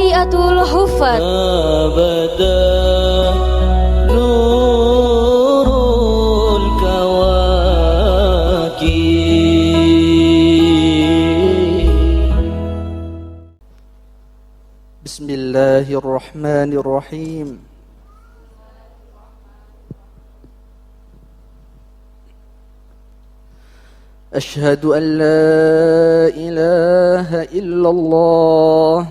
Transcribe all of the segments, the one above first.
Hayatul Huffaz. Nurul Kawakib. Bismillahirrahmanirrahim. أشهد أن لا إله إلا الله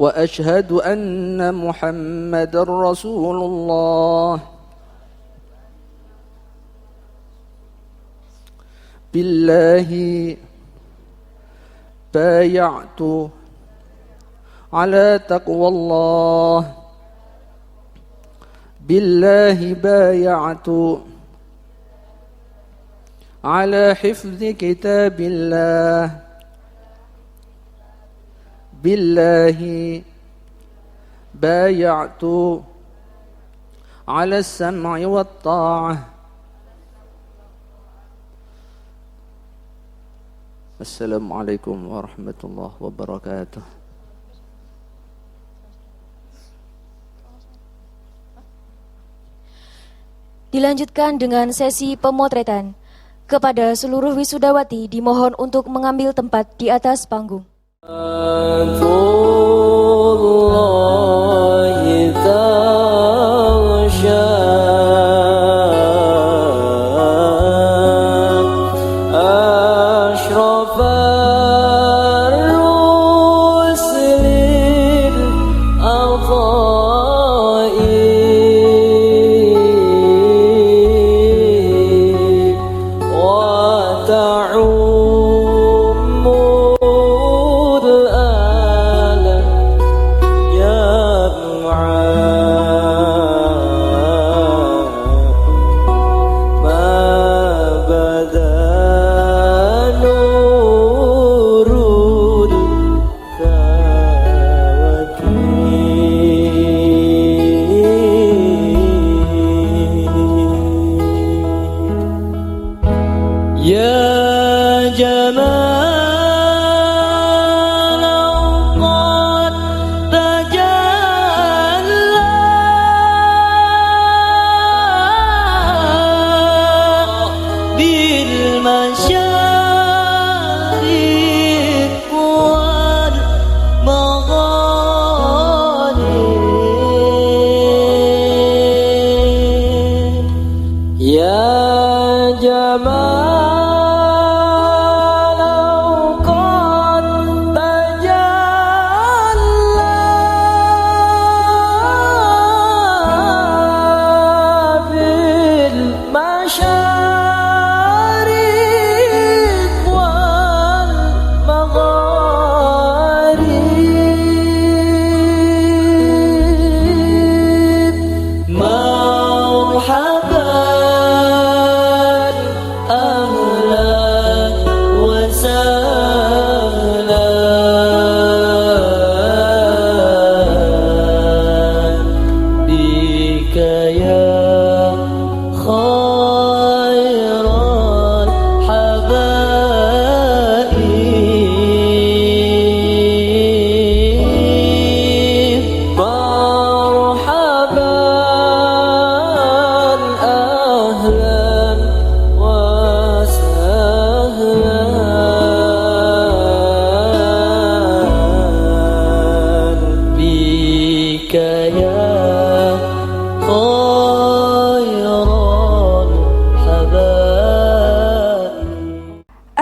وأشهد أن محمد رسول الله بالله بايعت على تقوى الله بالله بايعت على حفظ كتاب الله بالله بايعت على السمع والطاعة. السلام عليكم ورحمة الله وبركاته. Dilanjutkan dengan sesi pemotretan. Kepada seluruh wisudawati dimohon untuk mengambil tempat di atas panggung.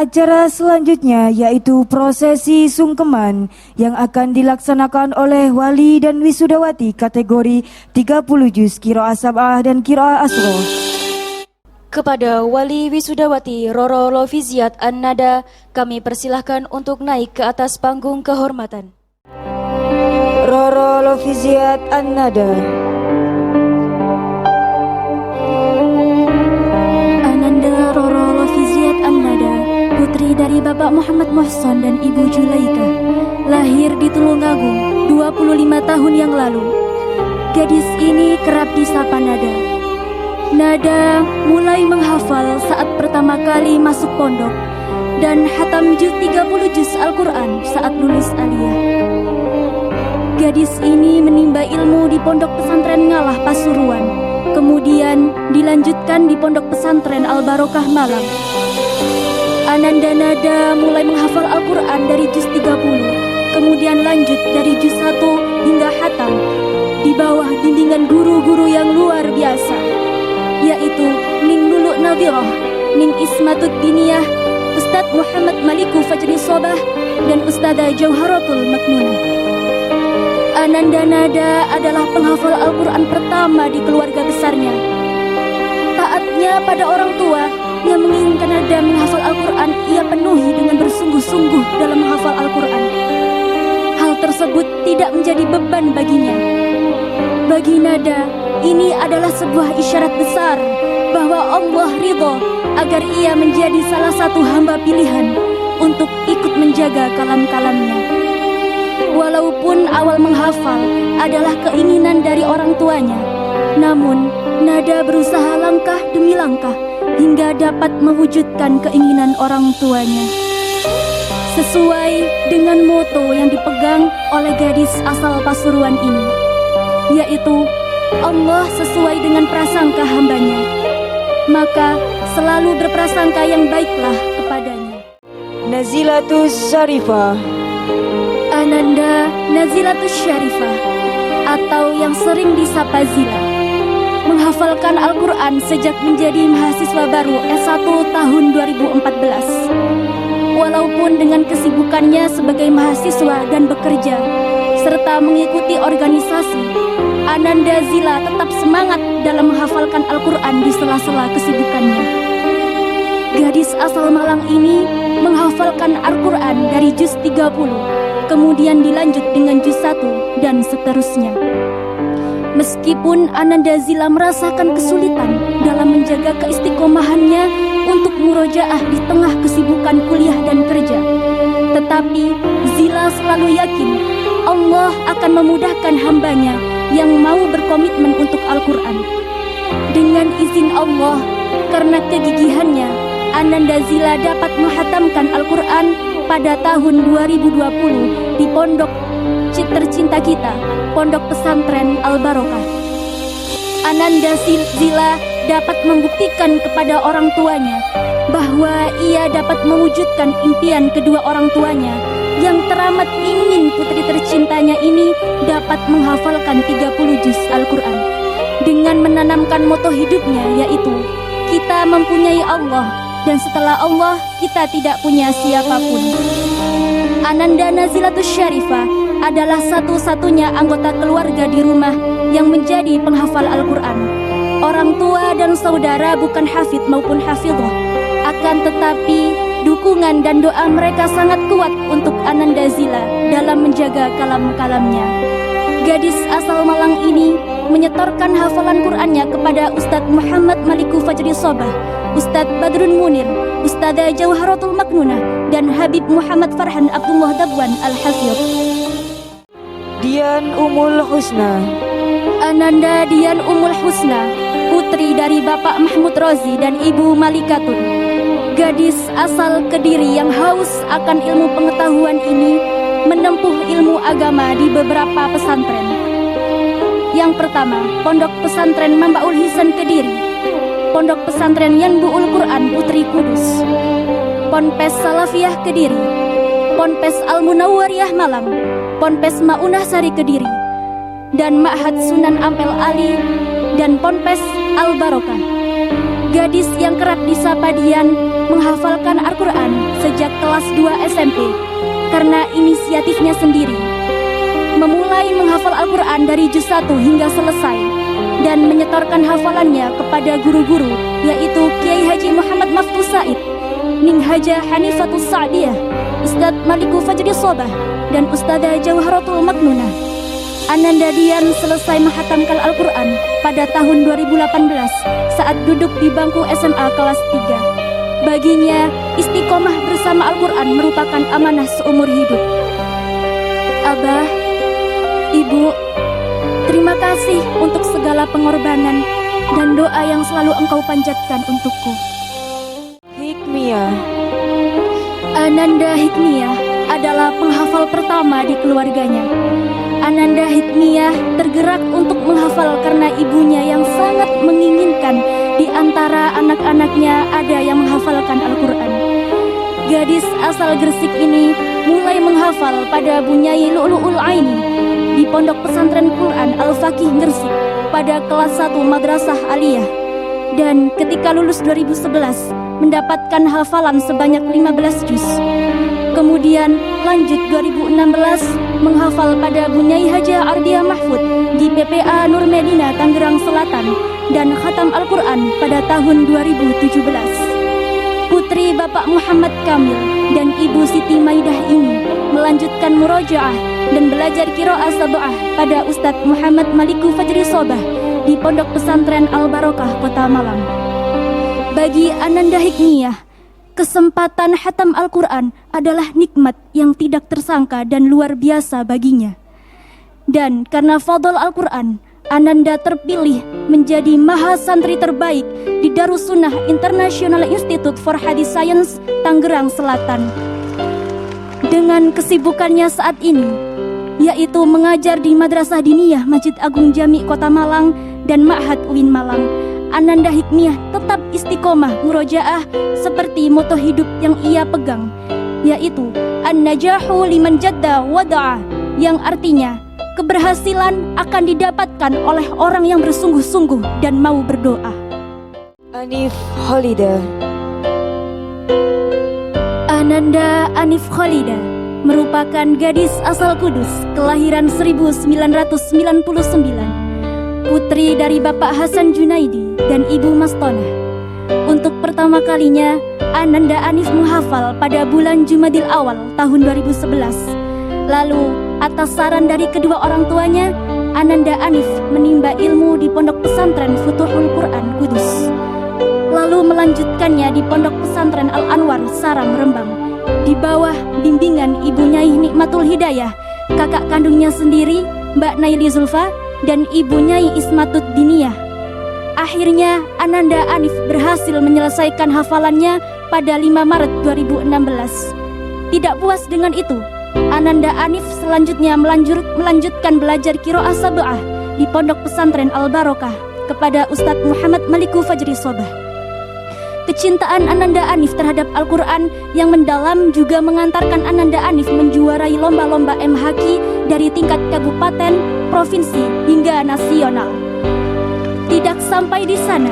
Acara selanjutnya yaitu prosesi sungkeman yang akan dilaksanakan oleh wali dan wisudawati kategori 30 juz qiraah sab'ah dan qiraah asroh. Kepada wali wisudawati Roro Lofiziat An-Nada kami persilahkan untuk naik ke atas panggung kehormatan. Roro Lofiziat An-Nada. Ananda Roro Lofiziat An-Nada, putri dari Bapak Muhammad Muhsan dan Ibu Julaika, lahir di Tulungagung 25 tahun yang lalu. Gadis ini kerap disapa Nada. Nada mulai menghafal saat pertama kali masuk pondok dan hatam 30 juz Al-Quran saat lulus aliyah. Gadis ini menimba ilmu di pondok pesantren Ngalah Pasuruan, kemudian dilanjutkan di pondok pesantren Al-Barokah Malang. Ananda Nada mulai menghafal Al-Quran dari juz 30, kemudian lanjut dari juz 1 hingga hatam di bawah bimbingan guru-guru yang luar biasa, yaitu Ning Lulu Nadhirah, Ning Ismatut Diniyah, Ustadz Muhammad Maliku Fajri Sobah, dan Ustadzah Jauharatul Maknunah. Ananda Nada adalah penghafal Al-Quran pertama di keluarga besarnya. Taatnya pada orang tua yang menginginkan Nada menghafal Al-Quran, ia penuhi dengan bersungguh-sungguh dalam menghafal Al-Quran. Hal tersebut tidak menjadi beban baginya. Bagi Nada, ini adalah sebuah isyarat besar bahwa Allah ridho agar ia menjadi salah satu hamba pilihan untuk ikut menjaga kalam-kalamnya. Walaupun awal menghafal adalah keinginan dari orang tuanya, namun Nada berusaha langkah demi langkah hingga dapat mewujudkan keinginan orang tuanya. Sesuai dengan moto yang dipegang oleh gadis asal Pasuruan ini, yaitu Allah sesuai dengan prasangka hambanya, maka selalu berprasangka yang baiklah kepadanya. Nazilatus Syarifah. Ananda Nazilatus Syarifah, atau yang sering disapa Zila, menghafalkan Al-Quran sejak menjadi mahasiswa baru S1 tahun 2014. Walaupun dengan kesibukannya sebagai mahasiswa dan bekerja, serta mengikuti organisasi, Ananda Zila tetap semangat dalam menghafalkan Al-Quran di sela-sela kesibukannya. Gadis asal Malang ini menghafalkan Al-Quran dari juz 30, kemudian dilanjut dengan juz 1 dan seterusnya. Meskipun Ananda Zila merasakan kesulitan dalam menjaga keistiqomahannya untuk murojaah di tengah kesibukan kuliah dan kerja, tetapi Zila selalu yakin Allah akan memudahkan hambanya yang mau berkomitmen untuk Al-Quran. Dengan izin Allah, karena kegigihannya, Ananda Zila dapat menghatamkan Al-Quran pada tahun 2020 di Pondok Tercinta Kita, Pondok Pesantren Al-Barokah. Ananda Zila dapat membuktikan kepada orang tuanya bahwa ia dapat mewujudkan impian kedua orang tuanya yang teramat ingin putri tercintanya ini dapat menghafalkan 30 juz Al-Quran dengan menanamkan moto hidupnya, yaitu kita mempunyai Allah dan setelah Allah kita tidak punya siapapun. Ananda Nazilatus Syarifah adalah satu-satunya anggota keluarga di rumah yang menjadi penghafal Al-Quran. Orang tua dan saudara bukan hafid maupun hafidhah, akan tetapi dukungan dan doa mereka sangat kuat untuk Ananda Zila dalam menjaga kalam-kalamnya. Gadis asal Malang ini menyetorkan hafalan Qur'annya kepada Ustadz Muhammad Maliku Fajri Sobah, Ustadz Badrun Munir, Ustadzah Jauharatul Maknunah, dan Habib Muhammad Farhan Abdullah Dabwan Al-Hafidh. Dian Umul Husna. Ananda Dian Umul Husna, putri dari Bapak Mahmud Rozi dan Ibu Malikatun. Gadis asal Kediri yang haus akan ilmu pengetahuan ini menempuh ilmu agama di beberapa pesantren. Yang pertama, Pondok Pesantren Mambaul Hisan Kediri, Pondok Pesantren Yanbu'ul Quran Putri Kudus, Ponpes Salafiyah Kediri, Ponpes Al-Munawwariyah Malang, Ponpes Maunah Sari Kediri, dan Ma'had Sunan Ampel Ali, dan Ponpes Al-Barokah. Gadis yang kerap disapa Dian menghafalkan Al-Quran sejak kelas 2 SMP karena inisiatifnya sendiri. Memulai menghafal Al-Quran dari juz 1 hingga selesai dan menyetorkan hafalannya kepada guru-guru, yaitu Kiai Haji Muhammad Maftu Said, Ning Haja Hanifatus Sa'diyah, Ustadz Maliku Fajri Sobah, dan Ustadzah Jauharatul Maknunah. Ananda Dian selesai menghatamkan Al-Quran pada tahun 2018 saat duduk di bangku SMA kelas 3. Baginya, istiqomah bersama Al-Quran merupakan amanah seumur hidup. Abah, Ibu, terima kasih untuk segala pengorbanan dan doa yang selalu engkau panjatkan untukku. Hikmiyah. Ananda Hikmiyah adalah penghafal pertama di keluarganya. Ananda Hikmiyah tergerak untuk menghafal karena ibunya yang sangat menginginkan di antara anak-anaknya ada yang menghafalkan Al-Quran. Gadis asal Gresik ini mulai menghafal pada Bunyai Lu'lu'ul Aini di Pondok Pesantren Quran Al-Faqih Gresik pada kelas 1 Madrasah Aliyah. Dan ketika lulus 2011 mendapatkan hafalan sebanyak 15 juz. Kemudian lanjut 2016 menghafal pada Bunyai Haja Ardiyah Mahfud di PPA Nur Medina Tangerang Selatan dan khatam Al-Quran pada tahun 2017. Putri Bapak Muhammad Kamil dan Ibu Siti Maidah ini melanjutkan murojaah dan belajar qiraah sab'ah pada Ustadz Muhammad Maliku Fajri Sobah di Pondok Pesantren Al-Barokah, Kota Malang. Bagi Ananda Hikmiyah, kesempatan hatam Al-Quran adalah nikmat yang tidak tersangka dan luar biasa baginya. Dan karena fadl Al-Quran, Ananda terpilih menjadi maha santri terbaik di Darussunnah International Institute for Hadith Science, Tangerang Selatan. Dengan kesibukannya saat ini, yaitu mengajar di Madrasah Diniyah Masjid Agung Jami Kota Malang dan Ma'had UIN Malang, Ananda Hikmiyah tetap istiqomah murojaah seperti moto hidup yang ia pegang, yaitu An-najahu liman jadda wada'a, yang artinya keberhasilan akan didapatkan oleh orang yang bersungguh-sungguh dan mau berdoa. Anif Khalida. Ananda Anif Khalida merupakan gadis asal Kudus kelahiran 1999, putri dari Bapak Hasan Junaidi dan Ibu Mastonah. Untuk pertama kalinya, Ananda Anif menghafal pada bulan Jumadil Awal tahun 2011. Lalu, atas saran dari kedua orang tuanya, Ananda Anif menimba ilmu di Pondok Pesantren Futuhul Quran Kudus. Lalu melanjutkannya di Pondok Pesantren Al-Anwar Sarang Rembang di bawah bimbingan Ibu Nyai Nikmatul Hidayah, kakak kandungnya sendiri Mbak Naili Zulfa, dan Ibu Nyai Ismatut Diniyah. Akhirnya Ananda Anif berhasil menyelesaikan hafalannya pada 5 Maret 2016. Tidak puas dengan itu, Ananda Anif selanjutnya melanjutkan belajar qiraah sab'ah di Pondok Pesantren Al-Barokah kepada Ustadz Muhammad Maliku Fajri Sobah. Kecintaan Ananda Anif terhadap Al-Quran yang mendalam juga mengantarkan Ananda Anif menjuarai lomba-lomba MHQ dari tingkat kabupaten, provinsi, hingga nasional. Tidak sampai di sana,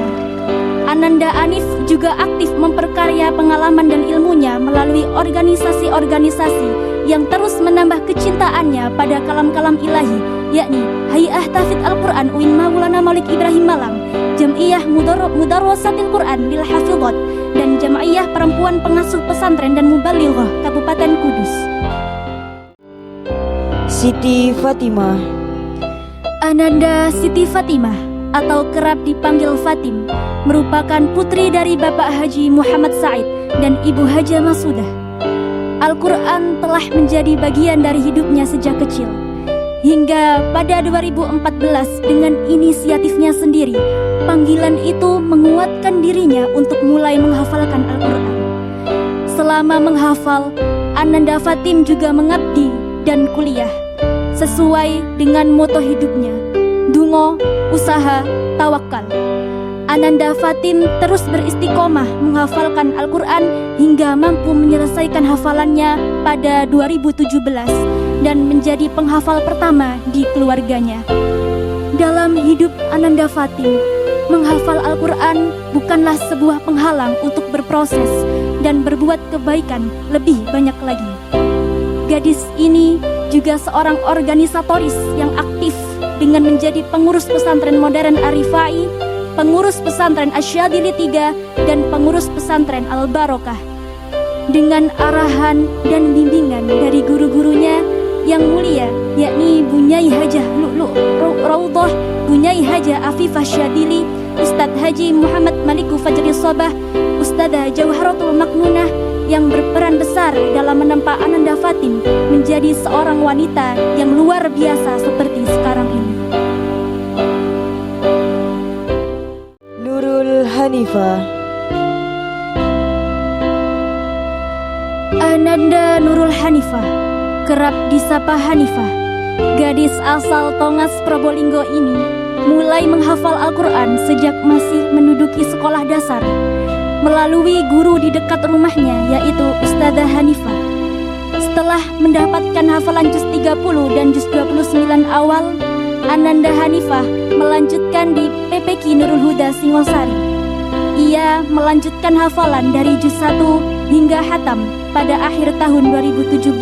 Ananda Anif juga aktif memperkarya pengalaman dan ilmunya melalui organisasi-organisasi yang terus menambah kecintaannya pada kalam-kalam ilahi, yakni Hay'ah Tahfidz Al-Quran UIN Maulana Maulik Ibrahim Malang, Jam'iyah Mudarrosatil Quran Lil Hafidhat, dan Jam'iyah Perempuan Pengasuh Pesantren dan Mubalighah Kabupaten Kudus. Siti Fatimah. Ananda Siti Fatimah atau kerap dipanggil Fatim merupakan putri dari Bapak Haji Muhammad Said dan Ibu Haja Masudah. Al-Quran telah menjadi bagian dari hidupnya sejak kecil, hingga pada 2014 dengan inisiatifnya sendiri, panggilan itu menguatkan dirinya untuk mulai menghafalkan Al-Quran. Selama menghafal, Ananda Fatim juga mengabdi dan kuliah sesuai dengan moto hidupnya, dungo, usaha, tawakal. Ananda Fatim terus beristiqomah menghafalkan Al-Quran hingga mampu menyelesaikan hafalannya pada 2017 dan menjadi penghafal pertama di keluarganya. Dalam hidup Ananda Fatim, menghafal Al-Quran bukanlah sebuah penghalang untuk berproses dan berbuat kebaikan lebih banyak lagi. Gadis ini juga seorang organisatoris yang aktif dengan menjadi pengurus pesantren modern Arifai, pengurus pesantren Asyadili 3, dan pengurus pesantren Al-Barokah. Dengan arahan dan bimbingan dari guru-gurunya yang mulia, yakni Bunyai Hajah Lu'lu' Raudhah, Bunyai Hajah Afifah Syadili, Ustadz Haji Muhammad Maliku Fajri Sobah, Ustadzah Jauharatul Maknunah, yang berperan besar dalam menempa Ananda Fatim menjadi seorang wanita yang luar biasa seperti sekarang ini. Nurul Hanifah. Ananda Nurul Hanifah, kerap disapa Hanifah, gadis asal Tongas Probolinggo ini mulai menghafal Al-Quran sejak masih menduduki sekolah dasar melalui guru di dekat rumahnya, yaitu Ustadzah Hanifah. Setelah mendapatkan hafalan juz 30 dan juz 29 awal, Ananda Hanifah melanjutkan di PPQ Nurul Huda Singosari. Ia melanjutkan hafalan dari juz 1 hingga hatam pada akhir tahun 2017.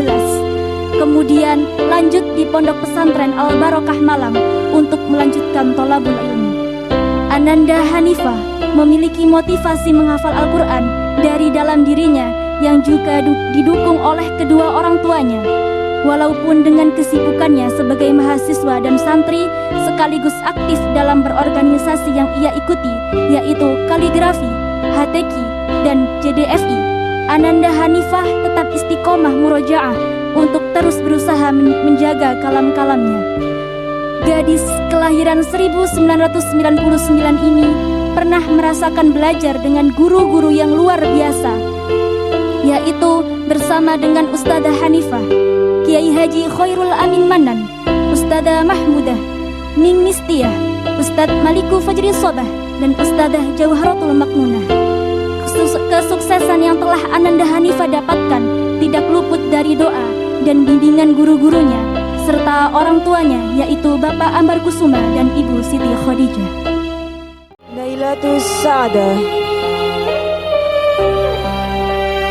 Kemudian lanjut di Pondok Pesantren Al-Barokah Malang untuk melanjutkan tholabul ilmu. Ananda Hanifah memiliki motivasi menghafal Al-Quran dari dalam dirinya yang juga didukung oleh kedua orang tuanya. Walaupun dengan kesibukannya sebagai mahasiswa dan santri sekaligus aktif dalam berorganisasi yang ia ikuti, yaitu kaligrafi, HTQ, dan JDFI, Ananda Hanifah tetap istiqomah murojaah untuk terus berusaha menjaga kalam-kalamnya. Gadis kelahiran 1999 ini pernah merasakan belajar dengan guru-guru yang luar biasa, yaitu bersama dengan Ustadzah Hanifah, Kiai Haji Khairul Amin Manan, Ustadzah Mahmudah, Ning Mistiah, Ustadz Maliku Fajri Sobah, dan Ustadzah Jauharatul Maknunah. Kesuksesan yang telah Ananda Hanifah dapatkan tidak luput dari doa dan bimbingan guru-gurunya serta orang tuanya, yaitu Bapak Ambar Kusuma dan Ibu Siti Khadijah. Nailatus Sa'adah.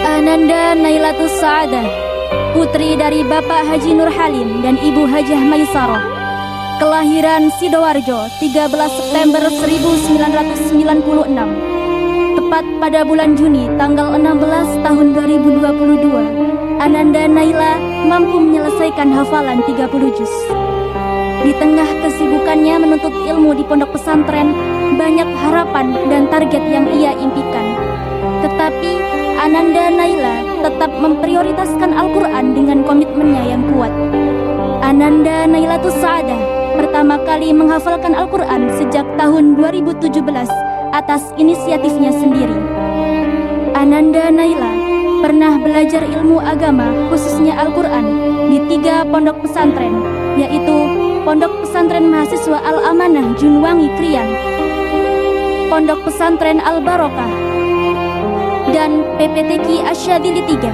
Ananda Nailatus Sa'adah, putri dari Bapak Haji Nur Halim dan Ibu Hajah Maisaroh, kelahiran Sidoarjo 13 September 1996. Tepat pada bulan Juni tanggal 16 tahun 2022, Ananda Naila mampu menyelesaikan hafalan 30 juz. Di tengah kesibukannya menuntut ilmu di pondok pesantren, banyak harapan dan target yang ia impikan. Tetapi Ananda Naila tetap memprioritaskan Al-Quran dengan komitmennya yang kuat. Ananda Nailatus Sa'adah pertama kali menghafalkan Al-Quran sejak tahun 2017 atas inisiatifnya sendiri. Ananda Naila pernah belajar ilmu agama khususnya Al-Quran di 3 pondok pesantren, yaitu Pondok Pesantren Mahasiswa Al-Amanah Junwangi Krian, Pondok Pesantren Al-Barokah, dan PPTQ Asyadili 3.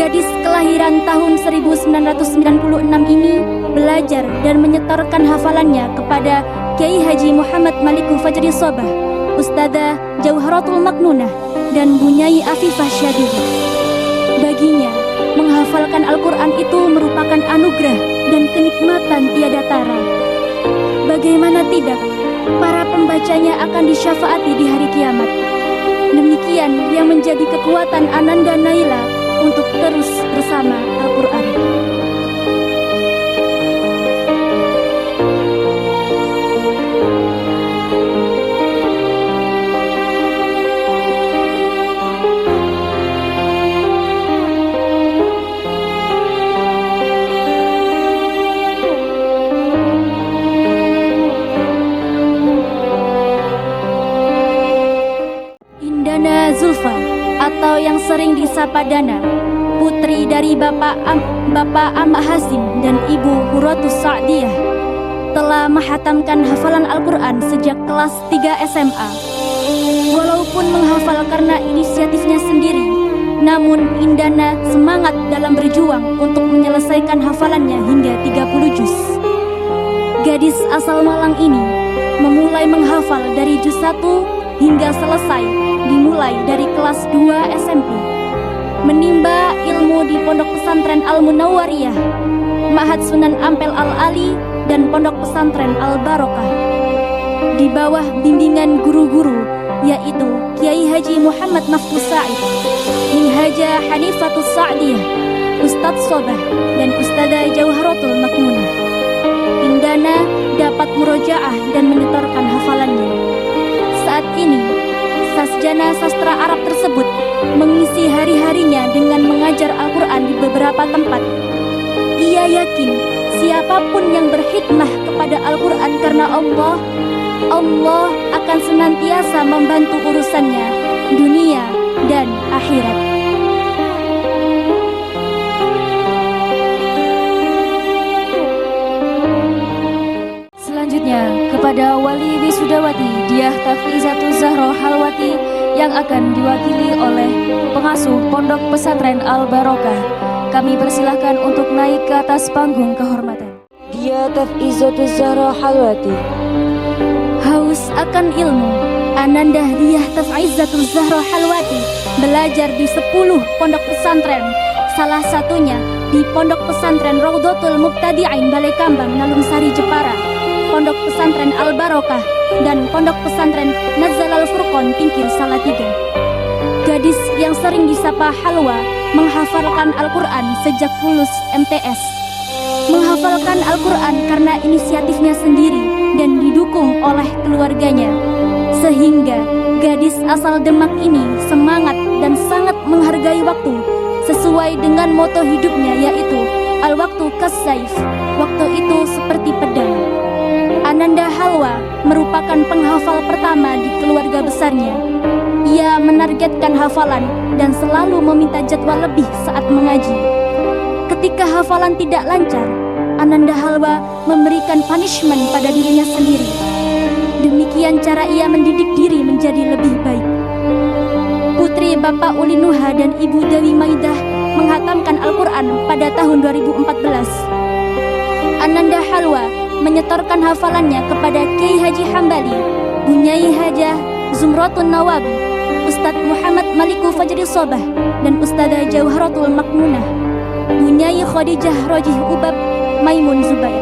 Gadis kelahiran tahun 1996 ini belajar dan menyetorkan hafalannya kepada Kiai Haji Muhammad Maliku Fajri Sobah, Ustadzah Jauharatul Maknunah, dan Bunyai Afifah Syadili. Baginya, menghafalkan Al-Quran itu merupakan anugerah dan kenikmatan tiada tara. Bagaimana tidak, para pembacanya akan disyafaati di hari kiamat. Demikian yang menjadi kekuatan Ananda Naila untuk terus bersama Al-Quran. Indana Zulfa atau yang sering disapa Dana, putri dari Bapak Ahmad Hasim dan Ibu Huratus Sa'diyah, telah menghatamkan hafalan Al-Quran sejak kelas 3 SMA. Walaupun menghafal karena inisiatifnya sendiri, namun Indana semangat dalam berjuang untuk menyelesaikan hafalannya hingga 30 juz. Gadis asal Malang ini memulai menghafal dari juz 1 hingga selesai dimulai dari kelas 2 SMP. Menimba ilmu di Pondok Pesantren Al-Munawwariyah, Ma'had Sunan Ampel Al-Ali, dan Pondok Pesantren Al-Barokah. Di bawah bimbingan guru-guru yaitu Kiai Haji Muhammad Mahfuz Sa'id, Minhaja Hanifatus Sa'diyah, Ustadz Sobah, dan Ustadzah Jauharatul Maknunah. Indana dapat murojaah dan menyetorkan hafalannya. Saat ini, Sarjana Sastra Arab tersebut mengisi hari-harinya dengan mengajar Al-Quran di beberapa tempat. Ia yakin siapapun yang berkhidmah kepada Al-Quran karena Allah, Allah akan senantiasa membantu urusannya dunia dan akhirat. Zahra Halwati yang akan diwakili oleh pengasuh Pondok Pesantren Al Barokah. Kami persilahkan untuk naik ke atas panggung kehormatan. Dia Tafizatu Zahra Halwati. Haus akan ilmu, Ananda Diah Tafizatu Zahra Halwati belajar di 10 pondok pesantren, salah satunya di Pondok Pesantren Raudhatul Mubtadi'in Balai Kambang Nalung Sari Jepara, Pondok Pesantren Al Barokah, dan Pondok Pesantren Nazal Al Furqon Tingkir Salatiga. Gadis yang sering disapa Halwa menghafalkan Al-Quran sejak lulus MTS. Menghafalkan Al-Quran karena inisiatifnya sendiri dan didukung oleh keluarganya, sehingga gadis asal Demak ini semangat dan sangat menghargai waktu sesuai dengan moto hidupnya, yaitu Al-Waktu Kas-Saif, waktu itu seperti pedang. Ananda Halwa merupakan penghafal pertama di keluarga besarnya. Ia menargetkan hafalan dan selalu meminta jadwal lebih saat mengaji. Ketika hafalan tidak lancar, Ananda Halwa memberikan punishment pada dirinya sendiri. Demikian cara ia mendidik diri menjadi lebih baik. Putri Bapak Uli Nuha dan Ibu Dewi Maidah menghatamkan Al-Quran pada tahun 2014. Ananda Halwa menyetorkan hafalannya kepada Kiai Haji Hambali, Bunyai Hajah Zumratun Nawabi, Ustadz Muhammad Maliku Fajri Sobah, dan Ustadzah Jauharatul Maknunah, Bunyai Khadijah Rojih Ubab Maimun Zubair.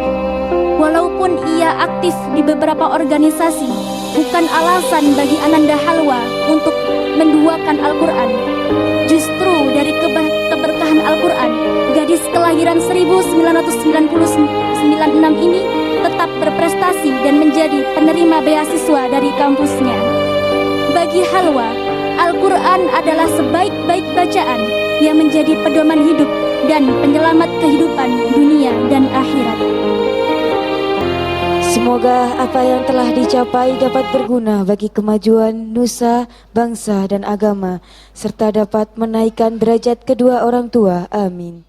Walaupun ia aktif di beberapa organisasi, bukan alasan bagi Ananda Halwa untuk menduakan Al-Quran. Justru dari keberkahan Al-Quran, gadis kelahiran 1996 ini tetap berprestasi dan menjadi penerima beasiswa dari kampusnya. Bagi Halwa, Al-Quran adalah sebaik-baik bacaan yang menjadi pedoman hidup dan penyelamat kehidupan dunia dan akhirat. Semoga apa yang telah dicapai dapat berguna bagi kemajuan nusa, bangsa, dan agama, serta dapat menaikkan derajat kedua orang tua. Amin.